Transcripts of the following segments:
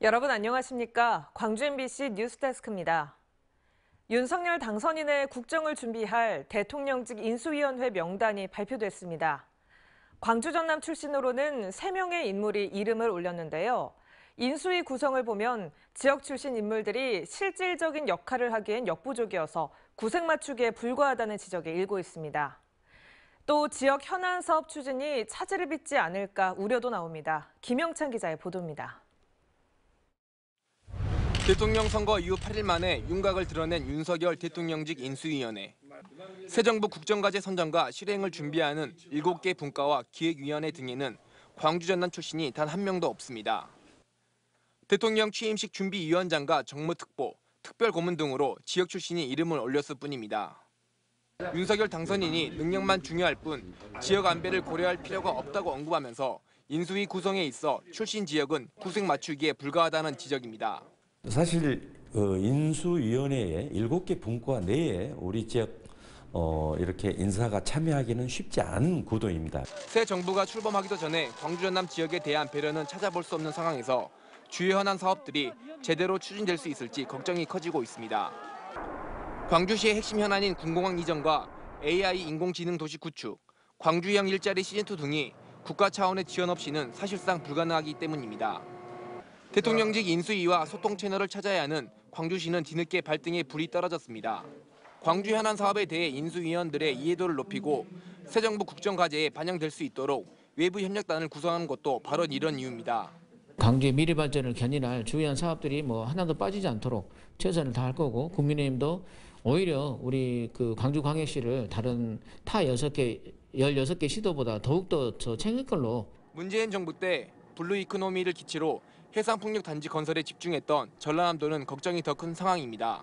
여러분 안녕하십니까? 광주 MBC 뉴스데스크입니다. 윤석열 당선인의 국정을 준비할 대통령직 인수위원회 명단이 발표됐습니다. 광주 전남 출신으로는 3명의 인물이 이름을 올렸는데요. 인수위 구성을 보면 지역 출신 인물들이 실질적인 역할을 하기엔 역부족이어서 구색 맞추기에 불과하다는 지적이 일고 있습니다. 또 지역 현안 사업 추진이 차질을 빚지 않을까 우려도 나옵니다. 김영찬 기자의 보도입니다. 대통령 선거 이후 8일 만에 윤곽을 드러낸 윤석열 대통령직 인수위원회. 새 정부 국정과제 선정과 실행을 준비하는 7개 분과와 기획위원회 등에는 광주 전남 출신이 단 한 명도 없습니다. 대통령 취임식 준비위원장과 정무특보, 특별고문 등으로 지역 출신이 이름을 올렸을 뿐입니다. 윤석열 당선인이 능력만 중요할 뿐 지역 안배를 고려할 필요가 없다고 언급하면서 인수위 구성에 있어 출신 지역은 구색 맞추기에 불과하다는 지적입니다. 사실 인수위원회에 7개 분과 내에 우리 지역 이렇게 인사가 참여하기는 쉽지 않은 구도입니다. 새 정부가 출범하기도 전에 광주 전남 지역에 대한 배려는 찾아볼 수 없는 상황에서 주요 현안 사업들이 제대로 추진될 수 있을지 걱정이 커지고 있습니다. 광주시의 핵심 현안인 군공항 이전과 AI 인공지능 도시 구축, 광주형 일자리 시즌2 등이 국가 차원의 지원 없이는 사실상 불가능하기 때문입니다. 대통령직 인수위와 소통 채널을 찾아야 하는 광주시는 뒤늦게 발등에 불이 떨어졌습니다. 광주 현안 사업에 대해 인수위원들의 이해도를 높이고 새 정부 국정과제에 반영될 수 있도록 외부 협력단을 구성하는 것도 바로 이런 이유입니다. 광주의 미래 발전을 견인할 주요한 사업들이 하나도 빠지지 않도록 최선을 다할 거고, 국민의힘도 오히려 우리 광주광역시를 다른 타 16개 시도보다 더욱더 챙길 걸로. 문재인 정부 때 블루 이코노미를 기치로 해상풍력 단지 건설에 집중했던 전라남도는 걱정이 더 큰 상황입니다.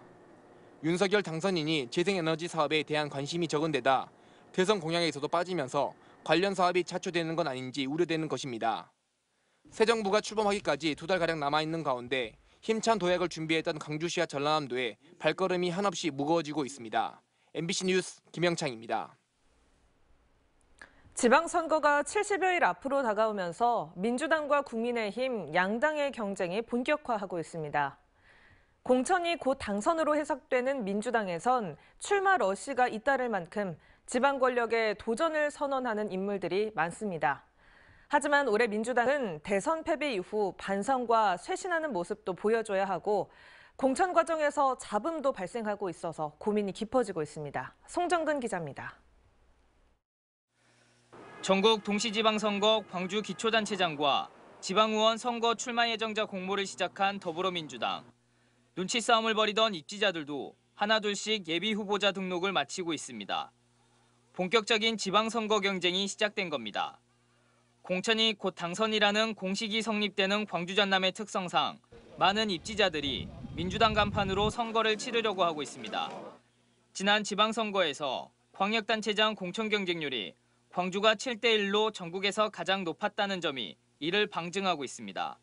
윤석열 당선인이 재생에너지 사업에 대한 관심이 적은 데다 대선 공약에서도 빠지면서 관련 사업이 차초되는 건 아닌지 우려되는 것입니다. 새 정부가 출범하기까지 2달가량 남아있는 가운데 힘찬 도약을 준비했던 광주시와 전라남도에 발걸음이 한없이 무거워지고 있습니다. MBC 뉴스 김영창입니다. 지방선거가 70여일 앞으로 다가오면서 민주당과 국민의힘 양당의 경쟁이 본격화하고 있습니다. 공천이 곧 당선으로 해석되는 민주당에선 출마 러시가 잇따를 만큼 지방 권력에 도전을 선언하는 인물들이 많습니다. 하지만 올해 민주당은 대선 패배 이후 반성과 쇄신하는 모습도 보여줘야 하고 공천 과정에서 잡음도 발생하고 있어서 고민이 깊어지고 있습니다. 송정근 기자입니다. 전국 동시지방선거 광주 기초단체장과 지방의원 선거 출마 예정자 공모를 시작한 더불어민주당. 눈치 싸움을 벌이던 입지자들도 하나둘씩 예비 후보자 등록을 마치고 있습니다. 본격적인 지방선거 경쟁이 시작된 겁니다. 공천이 곧 당선이라는 공식이 성립되는 광주 전남의 특성상 많은 입지자들이 민주당 간판으로 선거를 치르려고 하고 있습니다. 지난 지방선거에서 광역단체장 공천 경쟁률이 광주가 7대1로 전국에서 가장 높았다는 점이 이를 방증하고 있습니다.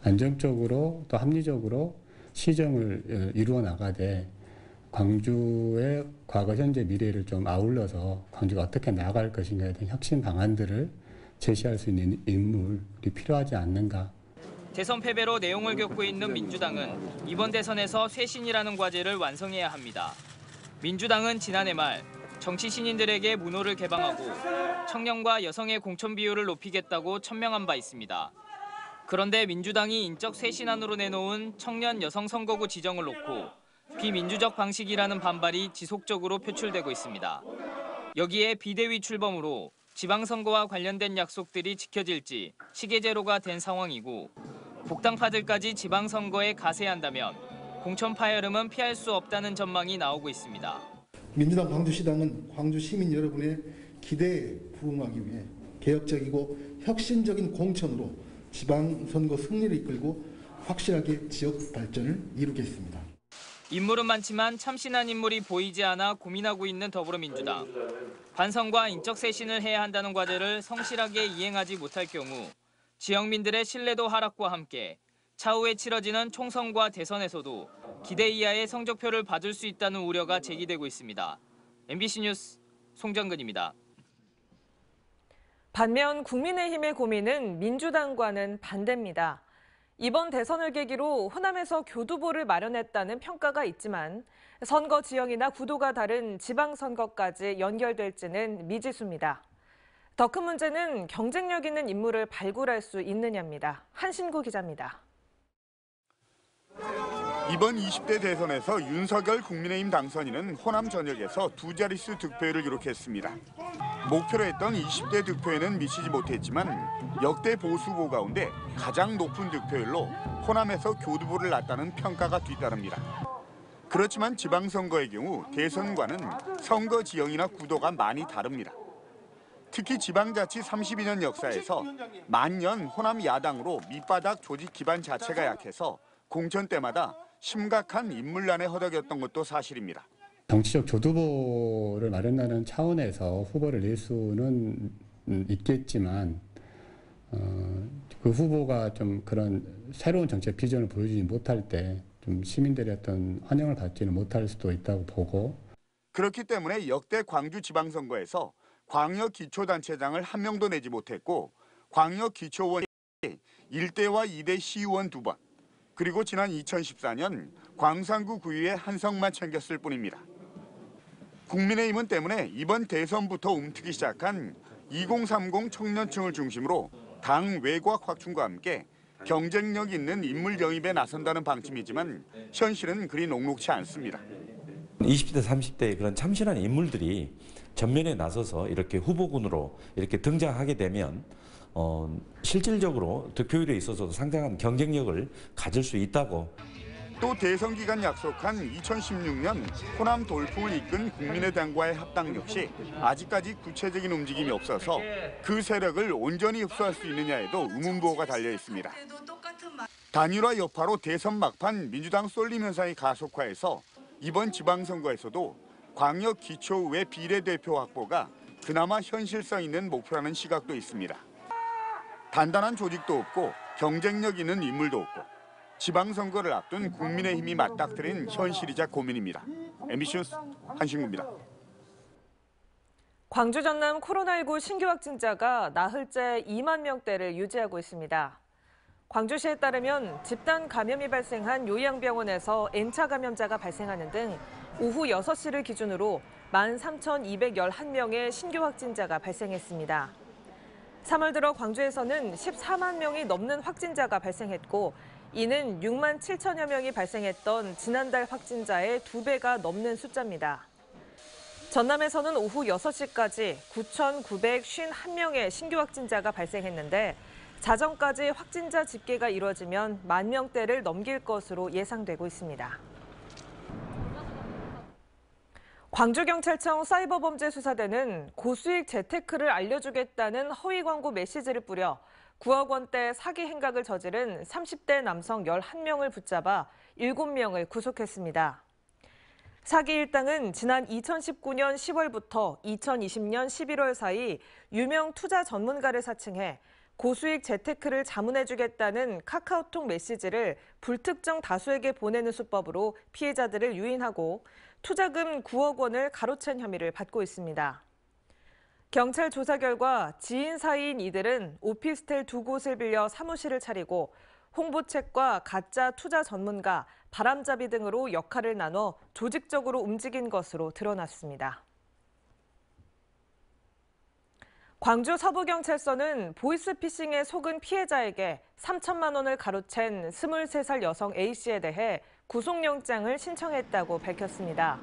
안정적으로 또 합리적으로 시정을 이루어 나가되 광주의 과거, 현재, 미래를 좀 아울러서 광주가 어떻게 나아갈 것인가에 대한 혁신 방안들을 제시할 수 있는 인물이 필요하지 않는가. 대선 패배로 내용을 겪고 있는 민주당은 이번 대선에서 쇄신이라는 과제를 완성해야 합니다. 민주당은 지난해 말 정치 신인들에게 문호를 개방하고 청년과 여성의 공천 비율을 높이겠다고 천명한 바 있습니다. 그런데 민주당이 인적 쇄신안으로 내놓은 청년 여성 선거구 지정을 놓고 비민주적 방식이라는 반발이 지속적으로 표출되고 있습니다. 여기에 비대위 출범으로 지방선거와 관련된 약속들이 지켜질지 시계제로가 된 상황이고 복당파들까지 지방선거에 가세한다면 공천 파열음은 피할 수 없다는 전망이 나오고 있습니다. 민주당 광주시당은 광주 시민 여러분의 기대에 부응하기 위해 개혁적이고 혁신적인 공천으로 지방선거 승리를 이끌고 확실하게 지역 발전을 이루겠습니다. 인물은 많지만 참신한 인물이 보이지 않아 고민하고 있는 더불어민주당. 반성과 인적 쇄신을 해야 한다는 과제를 성실하게 이행하지 못할 경우 지역민들의 신뢰도 하락과 함께 차후에 치러지는 총선과 대선에서도 기대 이하의 성적표를 받을 수 있다는 우려가 제기되고 있습니다. MBC 뉴스 송정근입니다. 반면 국민의힘의 고민은 민주당과는 반대입니다. 이번 대선을 계기로 호남에서 교두보를 마련했다는 평가가 있지만 선거 지형이나 구도가 다른 지방선거까지 연결될지는 미지수입니다. 더 큰 문제는 경쟁력 있는 인물을 발굴할 수 있느냐입니다. 한신구 기자입니다. 이번 20대 대선에서 윤석열 국민의힘 당선인은 호남 전역에서 두 자릿수 득표율을 기록했습니다. 목표로 했던 20대 득표에는 미치지 못했지만 역대 보수 후보 가운데 가장 높은 득표율로 호남에서 교두보를 놨다는 평가가 뒤따릅니다. 그렇지만 지방선거의 경우 대선과는 선거 지형이나 구도가 많이 다릅니다. 특히 지방자치 32년 역사에서 만년 호남 야당으로 밑바닥 조직 기반 자체가 약해서 공천 때마다 심각한 인물난에 허덕였던 것도 사실입니다. 정치적 교두보를 마련하는 차원에서 후보를 낼 수는 있겠지만 그 후보가 좀 그런 새로운 정책 비전을 보여주지 못할 때 좀 시민들의 어떤 환영을 받지는 못할 수도 있다고 보고, 그렇기 때문에 역대 광주 지방선거에서 광역기초단체장을 한 명도 내지 못했고 광역기초의원 1대와 2대 시의원 2번, 그리고 지난 2014년 광산구 구의회 한석만 챙겼을 뿐입니다. 국민의힘은 때문에 이번 대선부터 움트기 시작한 2030 청년층을 중심으로 당 외곽 확충과 함께 경쟁력 있는 인물 영입에 나선다는 방침이지만 현실은 그리 녹록치 않습니다. 20대, 30대의 그런 참신한 인물들이 전면에 나서서 이렇게 후보군으로 이렇게 등장하게 되면 실질적으로 득표율에 있어서도 상당한 경쟁력을 가질 수 있다고. 또 대선 기간 약속한 2016년 호남 돌풍을 이끈 국민의당과의 합당 역시 아직까지 구체적인 움직임이 없어서 그 세력을 온전히 흡수할 수 있느냐에도 의문부호가 달려 있습니다. 단일화 여파로 대선 막판 민주당 쏠림 현상이 가속화해서 이번 지방선거에서도 광역기초의회 비례대표 확보가 그나마 현실성 있는 목표라는 시각도 있습니다. 단단한 조직도 없고 경쟁력 있는 인물도 없고 지방선거를 앞둔 국민의힘이 맞닥뜨린 현실이자 고민입니다. MBC 뉴스 한신구입니다. 광주 전남 코로나19 신규 확진자가 나흘째 2만 명대를 유지하고 있습니다. 광주시에 따르면 집단 감염이 발생한 요양병원에서 N차 감염자가 발생하는 등 오후 6시를 기준으로 13,211명의 신규 확진자가 발생했습니다. 3월 들어 광주에서는 14만 명이 넘는 확진자가 발생했고 이는 6만 7천여 명이 발생했던 지난달 확진자의 2배가 넘는 숫자입니다. 전남에서는 오후 6시까지 9,951명의 신규 확진자가 발생했는데 자정까지 확진자 집계가 이루어지면 1만 명대를 넘길 것으로 예상되고 있습니다. 광주경찰청 사이버범죄수사대는 고수익 재테크를 알려주겠다는 허위 광고 메시지를 뿌려 9억 원대 사기 행각을 저지른 30대 남성 11명을 붙잡아 7명을 구속했습니다. 사기 일당은 지난 2019년 10월부터 2020년 11월 사이 유명 투자 전문가를 사칭해 고수익 재테크를 자문해주겠다는 카카오톡 메시지를 불특정 다수에게 보내는 수법으로 피해자들을 유인하고 투자금 9억 원을 가로챈 혐의를 받고 있습니다. 경찰 조사 결과 지인 사이인 이들은 오피스텔 2곳을 빌려 사무실을 차리고 홍보책과 가짜 투자 전문가, 바람잡이 등으로 역할을 나눠 조직적으로 움직인 것으로 드러났습니다. 광주 서부경찰서는 보이스피싱에 속은 피해자에게 3천만 원을 가로챈 23살 여성 A씨에 대해 구속영장을 신청했다고 밝혔습니다.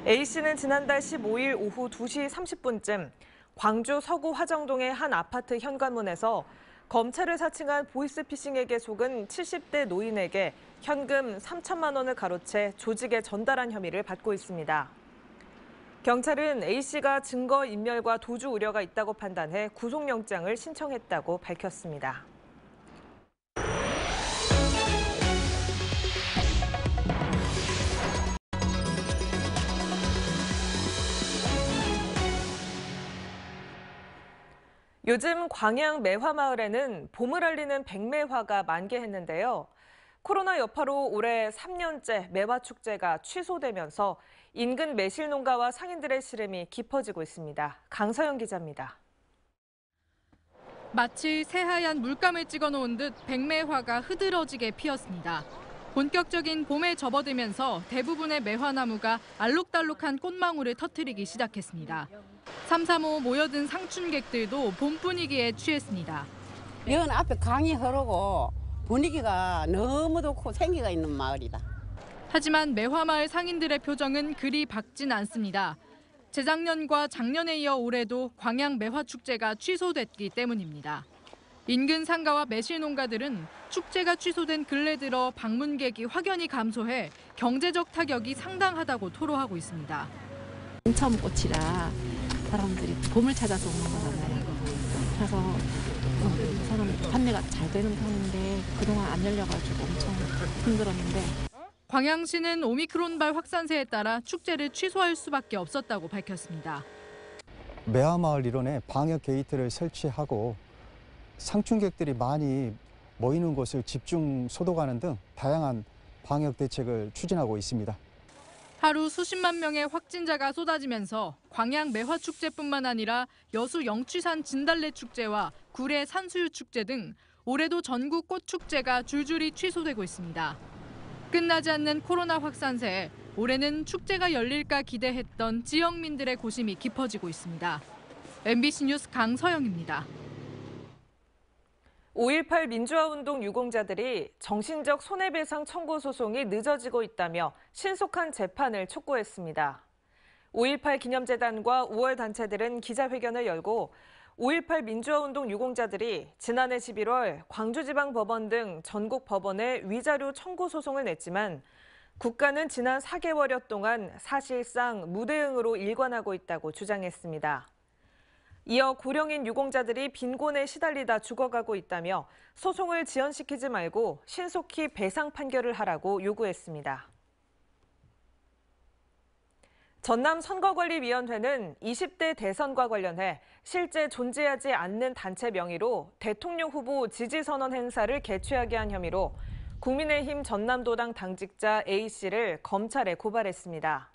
A씨는 지난달 15일 오후 2시 30분쯤 광주 서구 화정동의 한 아파트 현관문에서 검찰을 사칭한 보이스피싱에게 속은 70대 노인에게 현금 3천만 원을 가로채 조직에 전달한 혐의를 받고 있습니다. 경찰은 A씨가 증거인멸과 도주 우려가 있다고 판단해 구속영장을 신청했다고 밝혔습니다. 요즘 광양 매화마을에는 봄을 알리는 백매화가 만개했는데요. 코로나 여파로 올해 3년째 매화축제가 취소되면서 인근 매실농가와 상인들의 시름이 깊어지고 있습니다. 강서영 기자입니다. 마치 새하얀 물감을 찍어놓은 듯 백매화가 흐드러지게 피었습니다. 본격적인 봄에 접어들면서 대부분의 매화나무가 알록달록한 꽃망울을 터뜨리기 시작했습니다. 삼삼오오 모여든 상춘객들도 봄 분위기에 취했습니다. 연 앞에 강이 흐르고 분위기가 너무 좋고 생기가 있는 마을이다. 하지만 매화마을 상인들의 표정은 그리 밝진 않습니다. 재작년과 작년에 이어 올해도 광양 매화축제가 취소됐기 때문입니다. 인근 상가와 매실 농가들은 축제가 취소된 근래 들어 방문객이 확연히 감소해 경제적 타격이 상당하다고 토로하고 있습니다. 처음 꽃이라 사람들이 봄을 찾아서 오는 거잖아요. 그래서 사람 판매가 잘 되는 편인데 그동안 안 열려가지고 엄청 힘들었는데. 광양시는 오미크론발 확산세에 따라 축제를 취소할 수밖에 없었다고 밝혔습니다. 매화마을 일원에 방역 게이트를 설치하고 상춘객들이 많이 모이는 곳을 집중 소독하는 등 다양한 방역 대책을 추진하고 있습니다. 하루 수십만 명의 확진자가 쏟아지면서 광양 매화축제뿐만 아니라 여수 영취산 진달래 축제와 구례 산수유 축제 등 올해도 전국 꽃축제가 줄줄이 취소되고 있습니다. 끝나지 않는 코로나 확산세에 올해는 축제가 열릴까 기대했던 지역민들의 고심이 깊어지고 있습니다. MBC 뉴스 강서영입니다. 5.18 민주화운동 유공자들이 정신적 손해배상 청구 소송이 늦어지고 있다며 신속한 재판을 촉구했습니다. 5.18 기념재단과 5월 단체들은 기자회견을 열고 5.18 민주화운동 유공자들이 지난해 11월 광주지방법원 등 전국 법원에 위자료 청구 소송을 냈지만 국가는 지난 4개월여 동안 사실상 무대응으로 일관하고 있다고 주장했습니다. 이어 고령인 유공자들이 빈곤에 시달리다 죽어가고 있다며 소송을 지연시키지 말고 신속히 배상 판결을 하라고 요구했습니다. 전남선거관리위원회는 20대 대선과 관련해 실제 존재하지 않는 단체 명의로 대통령 후보 지지선언 행사를 개최하게 한 혐의로 국민의힘 전남도당 당직자 A씨를 검찰에 고발했습니다.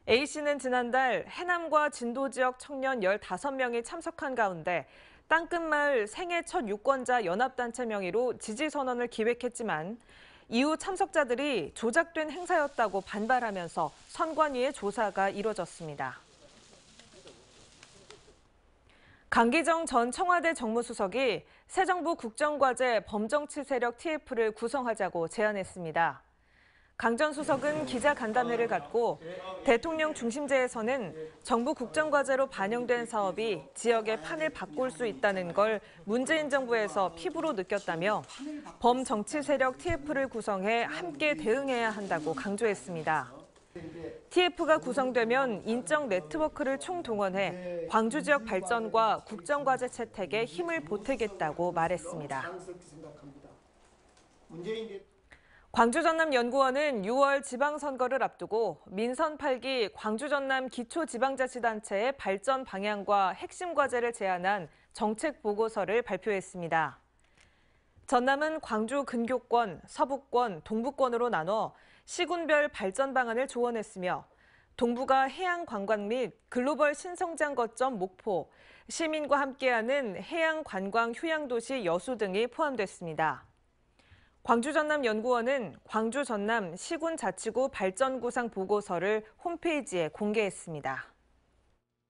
A씨는 지난달 해남과 진도 지역 청년 15명이 참석한 가운데 땅끝마을 생애 첫 유권자 연합단체 명의로 지지선언을 기획했지만 이후 참석자들이 조작된 행사였다고 반발하면서 선관위의 조사가 이뤄졌습니다. 강기정 전 청와대 정무수석이 새 정부 국정과제 범정치 세력 TF를 구성하자고 제안했습니다. 강 전 수석은 기자간담회를 갖고 대통령 중심제에서는 정부 국정과제로 반영된 사업이 지역의 판을 바꿀 수 있다는 걸 문재인 정부에서 피부로 느꼈다며 범정치 세력 TF를 구성해 함께 대응해야 한다고 강조했습니다. TF가 구성되면 인적 네트워크를 총동원해 광주 지역 발전과 국정과제 채택에 힘을 보태겠다고 말했습니다. 광주전남연구원은 6월 지방선거를 앞두고 민선 8기 광주전남 기초지방자치단체의 발전 방향과 핵심 과제를 제안한 정책 보고서를 발표했습니다. 전남은 광주 근교권, 서부권, 동부권으로 나눠 시군별 발전 방안을 조언했으며 동부가 해양 관광 및 글로벌 신성장 거점 목포, 시민과 함께하는 해양 관광 휴양도시 여수 등이 포함됐습니다. 광주전남연구원은 광주전남 시군자치구 발전구상 보고서를 홈페이지에 공개했습니다.